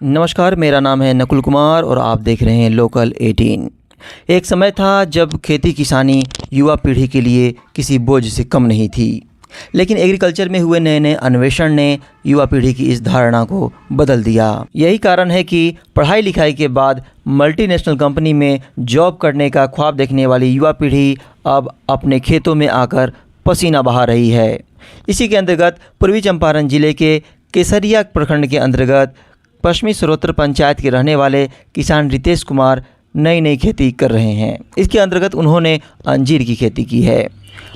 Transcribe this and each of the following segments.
नमस्कार, मेरा नाम है नकुल कुमार और आप देख रहे हैं लोकल 18। एक समय था जब खेती किसानी युवा पीढ़ी के लिए किसी बोझ से कम नहीं थी, लेकिन एग्रीकल्चर में हुए नए नए अन्वेषण ने युवा पीढ़ी की इस धारणा को बदल दिया। यही कारण है कि पढ़ाई लिखाई के बाद मल्टीनेशनल कंपनी में जॉब करने का ख्वाब देखने वाली युवा पीढ़ी अब अपने खेतों में आकर पसीना बहा रही है। इसी के अंतर्गत पूर्वी चंपारण जिले के केसरिया प्रखंड के अंतर्गत पश्चिमी सरोत्र पंचायत के रहने वाले किसान रितेश कुमार नई नई खेती कर रहे हैं। इसके अंतर्गत उन्होंने अंजीर की खेती की है।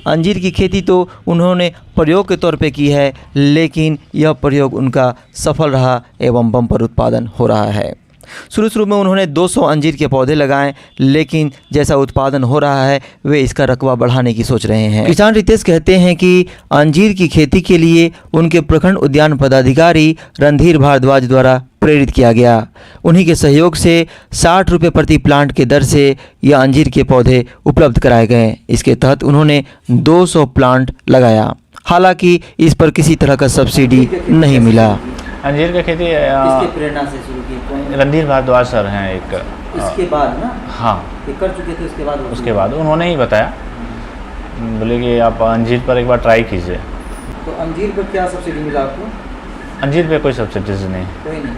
अंजीर की खेती तो उन्होंने प्रयोग के तौर पे की है, लेकिन यह प्रयोग उनका सफल रहा एवं बम्पर उत्पादन हो रहा है। शुरू में उन्होंने 200 अंजीर के पौधे लगाए, लेकिन जैसा उत्पादन हो रहा है वे इसका रकबा बढ़ाने की सोच रहे हैं। किसान रितेश कहते हैं कि अंजीर की खेती के लिए उनके प्रखंड उद्यान पदाधिकारी रणधीर भारद्वाज द्वारा प्रेरित किया गया। उन्हीं के सहयोग से 60 रुपये प्रति प्लांट के दर से यह अंजीर के पौधे उपलब्ध कराए गए। इसके तहत उन्होंने 200 प्लांट लगाया। हालांकि इस पर किसी तरह का सब्सिडी नहीं मिला। अंजीर की खेती किसके प्रेरणा से शुरू की? रणधीर भारद्वाज सर हैं एक। इसके बाद ना? हाँ, ये कर चुके थे। उसके बाद उन्होंने ही बताया, बोले कि आप अंजीर पर एक बार ट्राई कीजिए। तो अंजीर पर क्या सब्सिडी मिला आपको? अंजीर पे कोई सब्सिडीज नहीं। कोई नहीं।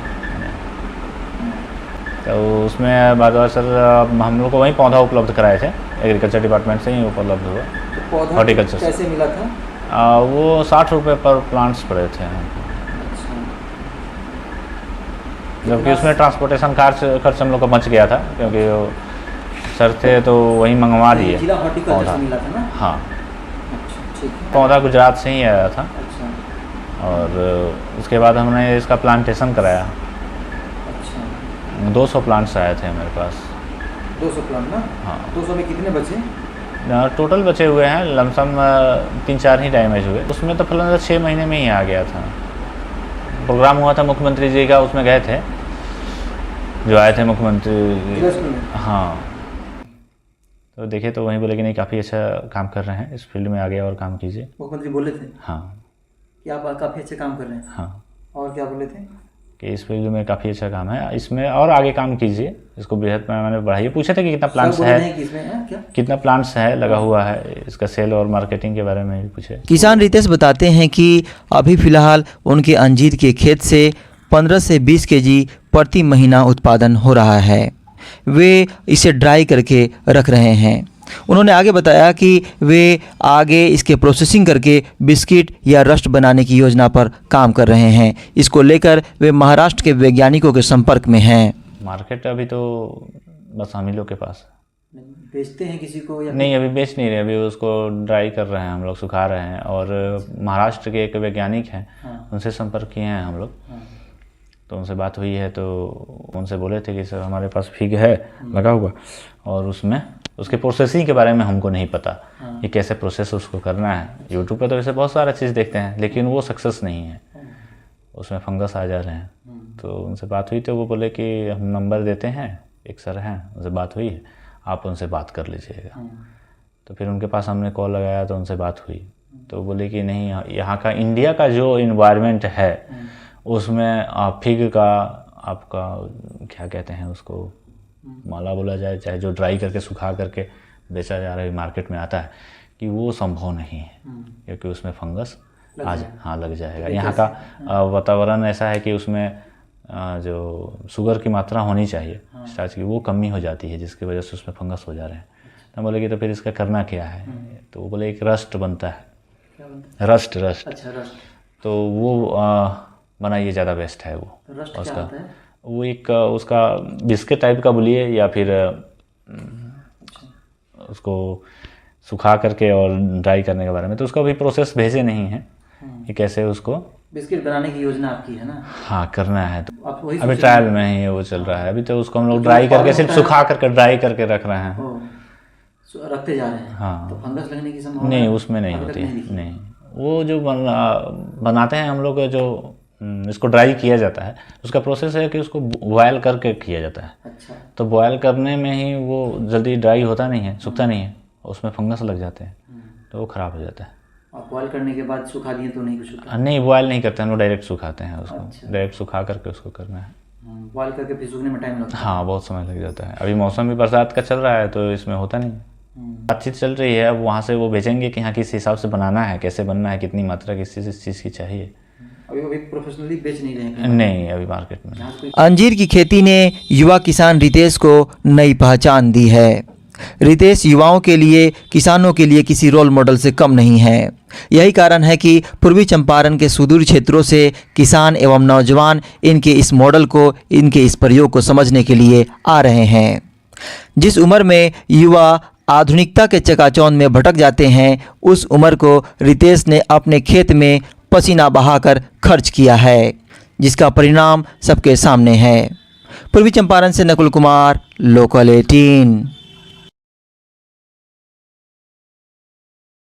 तो उसमें भारद्वाज सर हम लोग को वहीं पौधा उपलब्ध कराए थे, एग्रीकल्चर डिपार्टमेंट से ही उपलब्ध हुआ। तो पौधा हॉर्टिकल्चर कैसे मिला था? वो 60 रुपये पर प्लांट्स पड़े थे हमको। जबकि उसमें ट्रांसपोर्टेशन खर्च हम लोग का बच गया था, क्योंकि सर थे तो वहीं मंगवा दिए जिला हॉर्टिकल्चर से मिला था ना? हाँ। अच्छा, ठीक है। पौधा गुजरात से ही आया था। अच्छा। और उसके बाद हमने इसका प्लांटेशन कराया। अच्छा। 200 प्लांट्स आए थे हमारे पास। 200 प्लांट ना? हाँ। 200 में कितने बचे? टोटल बचे हुए हैं लमसम 3-4 ही डैमेज हुए। उसमें तो फलन 6 महीने में ही आ गया था। प्रोग्राम हुआ था मुख्यमंत्री जी का, उसमें गए थे, जो आए थे मुख्यमंत्री। हाँ, तो देखे तो वहीं बोले कि नहीं, काफ़ी अच्छा काम कर रहे हैं, इस फील्ड में आगे और काम कीजिए। मुख्यमंत्री बोले थे? हाँ, कि आप काफ़ी अच्छे काम कर रहे हैं। हाँ। और क्या बोले थे? कि इस फील्ड में काफ़ी अच्छा काम है, इसमें और आगे काम कीजिए, इसको बृहद पैमाने पर बढ़ाइए। पूछे थे कि कितना प्लांट्स है, कितना प्लांट्स है लगा हुआ है, इसका सेल और मार्केटिंग के बारे में भी पूछे। किसान रितेश बताते हैं कि अभी फ़िलहाल उनके अंजीर के खेत से 15 से 20 केजी प्रति महीना उत्पादन हो रहा है। वे इसे ड्राई करके रख रहे हैं। उन्होंने आगे बताया कि वे आगे इसके प्रोसेसिंग करके बिस्किट या रस्ट बनाने की योजना पर काम कर रहे हैं। इसको लेकर वे महाराष्ट्र के वैज्ञानिकों के संपर्क में हैं। मार्केट अभी तो बस हम ही लोग के पास है। बेचते हैं किसी को या नहीं? अभी बेच नहीं रहे, अभी उसको ड्राई कर रहे हैं हम लोग, सुखा रहे हैं। और महाराष्ट्र के एक वैज्ञानिक हैं, उनसे संपर्क किए हैं हम लोग। तो उनसे बात हुई है, तो उनसे बोले थे कि सर हमारे पास फिग है लगा हुआ, और उसमें उसके प्रोसेसिंग के बारे में हमको नहीं पता कि कैसे प्रोसेस उसको करना है। यूट्यूब पे तो वैसे बहुत सारा चीज़ देखते हैं, लेकिन वो सक्सेस नहीं है, उसमें फंगस आ जा रहे हैं। तो उनसे बात हुई तो वो बोले कि हम नंबर देते हैं, एक सर हैं, उनसे बात हुई है, आप उनसे बात कर लीजिएगा। तो फिर उनके पास हमने कॉल लगाया तो उनसे बात हुई, तो बोले कि नहीं, यहाँ का इंडिया का जो इन्वायरमेंट है उसमें फिग का आपका क्या कहते हैं उसको, माला बोला जाए, चाहे जो ड्राई करके सुखा करके बेचा जा रहा है, मार्केट में आता है, कि वो संभव नहीं है, क्योंकि उसमें फंगस लग जाएगा। यहाँ का वातावरण ऐसा है कि उसमें जो शुगर की मात्रा होनी चाहिए, स्टार्च की, वो कमी हो जाती है, जिसकी वजह से उसमें फंगस हो जा रहे हैं। तो बोले कि तो फिर इसका करना क्या है? तो वो बोले एक रस्ट बनता है, रस्ट। अच्छा, रस्ट। तो वो बनाइए, ज़्यादा बेस्ट है वो। रस्ट उसका क्या होता है? वो एक उसका बिस्किट टाइप का बोलिए, या फिर उसको सुखा करके और ड्राई करने के बारे में तो उसका भी प्रोसेस भेजे नहीं है कि कैसे उसको बिस्किट बनाने की योजना आपकी है ना? हाँ, करना है। तो आप वही अभी ट्रायल में ही वो चल रहा है। अभी तो उसको हम लोग ड्राई करके, सिर्फ सुखा करके ड्राई करके रख रहे हैं, रखते जा रहे हैं। हाँ। तो फंगस लगने की संभावना नहीं, उसमें नहीं होती है। नहीं, वो जो बनाते हैं हम लोग, जो इसको ड्राई किया जाता है, उसका प्रोसेस है कि उसको बॉयल करके किया जाता है। अच्छा। तो बॉयल करने में ही वो जल्दी ड्राई होता नहीं है, सूखता नहीं है, उसमें फंगस लग जाते हैं, तो वो ख़राब हो जाता है। और बॉयल करने के बाद सुखा दिए तो नहीं कुछ होता? नहीं, बॉयल नहीं करते हैं, हम लोग डायरेक्ट सुखाते हैं उसको। अच्छा। डायरेक्ट सुखा करके उसको करना है। बॉयल करके फिर सूखने में टाइम लगता है। हाँ, बहुत समय लग जाता है। अभी मौसम भी बरसात का चल रहा है तो इसमें होता नहीं। बातचीत चल रही है, अब वहाँ से वो भेजेंगे कि यहाँ किस हिसाब से बनाना है, कैसे बनना है, कितनी मात्रा किस चीज़ की चाहिए। अभी प्रोफेशनली बेच नहीं रहे हैं? नहीं, अभी मार्केट में। अंजीर की खेती ने युवा किसान रितेश को नई पहचान दी है। रितेश युवाओं के लिए, किसानों के लिए किसी रोल मॉडल से कम नहीं है। यही कारण है कि पूर्वी चंपारण के सुदूर क्षेत्रों से किसान एवं नौजवान इनके इस मॉडल को, इनके इस प्रयोग को समझने के लिए आ रहे हैं। जिस उम्र में युवा आधुनिकता के चकाचौंध में भटक जाते हैं, उस उम्र को रितेश ने अपने खेत में पसीना बहाकर खर्च किया है, जिसका परिणाम सबके सामने है। पूर्वी चंपारण से नकुल कुमार, लोकल 18।